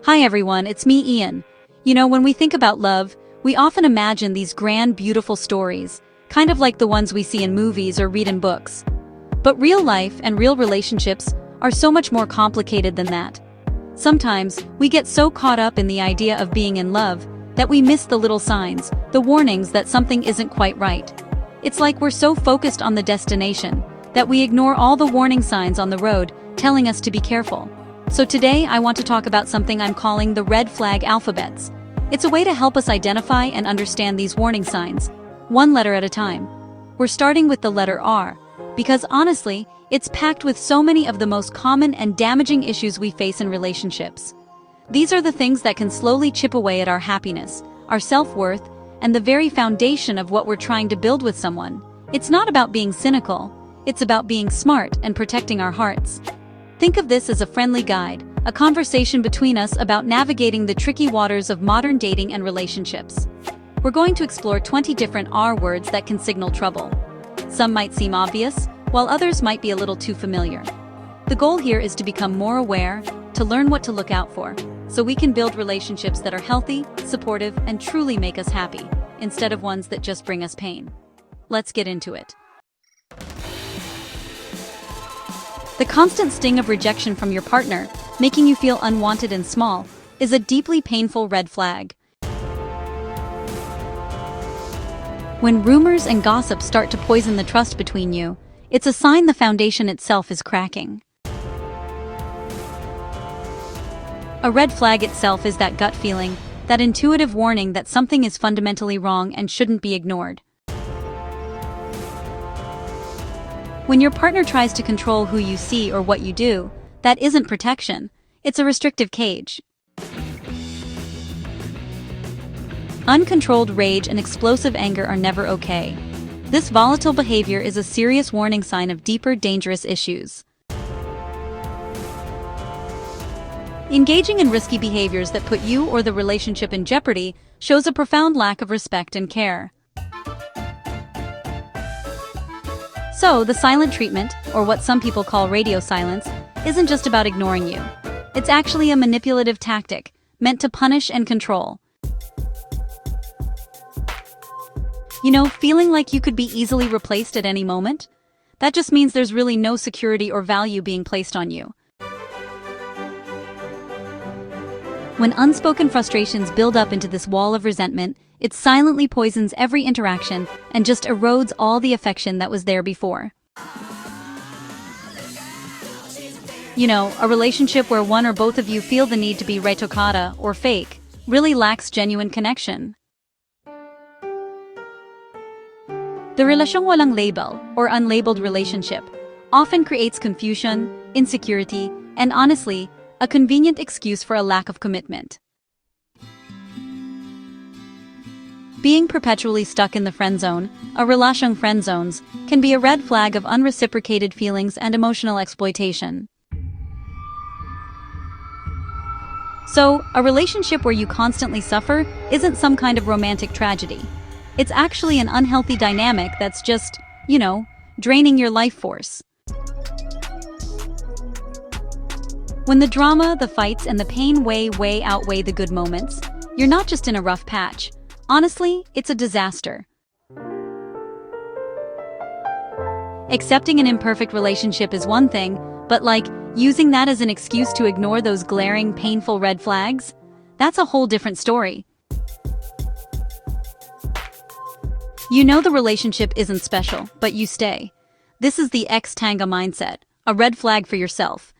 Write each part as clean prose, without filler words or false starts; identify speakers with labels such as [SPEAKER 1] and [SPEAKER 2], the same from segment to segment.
[SPEAKER 1] Hi everyone, it's me Ian. When we think about love, we often imagine these grand, beautiful stories, kind of like the ones we see in movies or read in books. But real life and real relationships are so much more complicated than that. Sometimes, we get so caught up in the idea of being in love that we miss the little signs, the warnings that something isn't quite right. It's like we're so focused on the destination that we ignore all the warning signs on the road telling us to be careful. So today I want to talk about something I'm calling the red flag alphabets. It's a way to help us identify and understand these warning signs, one letter at a time. We're starting with the letter R, because honestly, it's packed with so many of the most common and damaging issues we face in relationships. These are the things that can slowly chip away at our happiness, our self-worth, and the very foundation of what we're trying to build with someone. It's not about being cynical, it's about being smart and protecting our hearts. Think of this as a friendly guide, a conversation between us about navigating the tricky waters of modern dating and relationships. We're going to explore 20 different R words that can signal trouble. Some might seem obvious, while others might be a little too familiar. The goal here is to become more aware, to learn what to look out for, so we can build relationships that are healthy, supportive, and truly make us happy, instead of ones that just bring us pain. Let's get into it. The constant sting of rejection from your partner, making you feel unwanted and small, is a deeply painful red flag. When rumors and gossip start to poison the trust between you, it's a sign the foundation itself is cracking. A red flag itself is that gut feeling, that intuitive warning that something is fundamentally wrong and shouldn't be ignored. When your partner tries to control who you see or what you do, that isn't protection, it's a restrictive cage. Uncontrolled rage and explosive anger are never okay. This volatile behavior is a serious warning sign of deeper, dangerous issues. Engaging in risky behaviors that put you or the relationship in jeopardy shows a profound lack of respect and care. So, the silent treatment, or what some people call radio silence, isn't just about ignoring you. It's actually a manipulative tactic, meant to punish and control. Feeling like you could be easily replaced at any moment? That just means there's really no security or value being placed on you. When unspoken frustrations build up into this wall of resentment, it silently poisons every interaction and just erodes all the affection that was there before. A relationship where one or both of you feel the need to be retocada or fake really lacks genuine connection. The relasyon walang label, or unlabeled relationship, often creates confusion, insecurity, and honestly, a convenient excuse for a lack of commitment. Being perpetually stuck in the friend zone, a relasyong friend zones, can be a red flag of unreciprocated feelings and emotional exploitation. So, a relationship where you constantly suffer isn't some kind of romantic tragedy. It's actually an unhealthy dynamic that's just, draining your life force. When the drama, the fights, and the pain way outweigh the good moments, you're not just in a rough patch. Honestly, it's a disaster. Accepting an imperfect relationship is one thing, but using that as an excuse to ignore those glaring, painful red flags? That's a whole different story. The relationship isn't special, but you stay. This is the ex-tanga mindset, a red flag for yourself.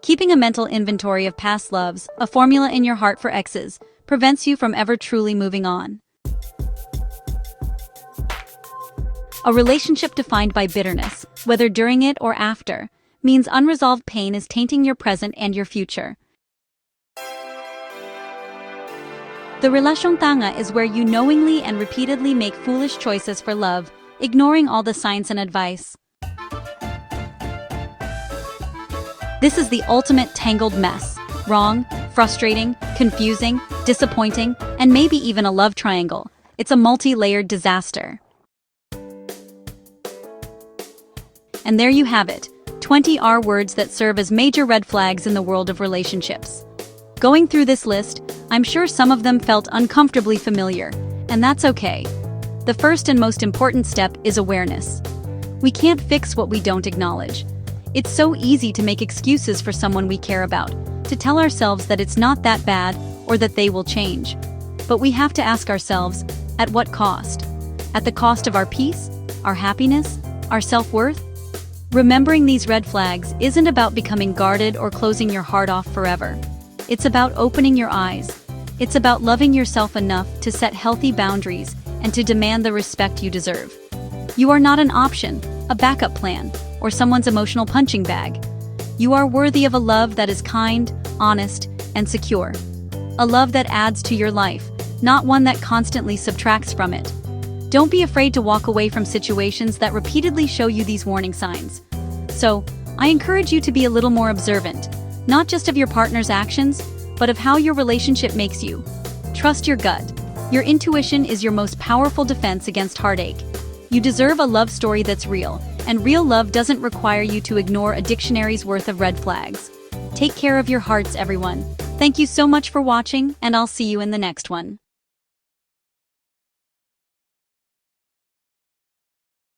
[SPEAKER 1] Keeping a mental inventory of past loves, a formula in your heart for exes, prevents you from ever truly moving on. A relationship defined by bitterness, whether during it or after, means unresolved pain is tainting your present and your future. The relasyong tanga is where you knowingly and repeatedly make foolish choices for love, ignoring all the signs and advice. This is the ultimate tangled mess. Wrong, frustrating, confusing, disappointing, and maybe even a love triangle. It's a multi-layered disaster. And there you have it, 20 R words that serve as major red flags in the world of relationships. Going through this list, I'm sure some of them felt uncomfortably familiar, and that's okay. The first and most important step is awareness. We can't fix what we don't acknowledge. It's so easy to make excuses for someone we care about, to tell ourselves that it's not that bad or that they will change. But we have to ask ourselves, at what cost? At the cost of our peace, our happiness, our self-worth? Remembering these red flags isn't about becoming guarded or closing your heart off forever. It's about opening your eyes. It's about loving yourself enough to set healthy boundaries and to demand the respect you deserve. You are not an option, a backup plan, or someone's emotional punching bag. You are worthy of a love that is kind, honest, and secure. A love that adds to your life, not one that constantly subtracts from it. Don't be afraid to walk away from situations that repeatedly show you these warning signs. So, I encourage you to be a little more observant, not just of your partner's actions, but of how your relationship makes you. Trust your gut. Your intuition is your most powerful defense against heartache. You deserve a love story that's real, and real love doesn't require you to ignore a dictionary's worth of red flags. Take care of your hearts, everyone. Thank you so much for watching, and I'll see you in the next one.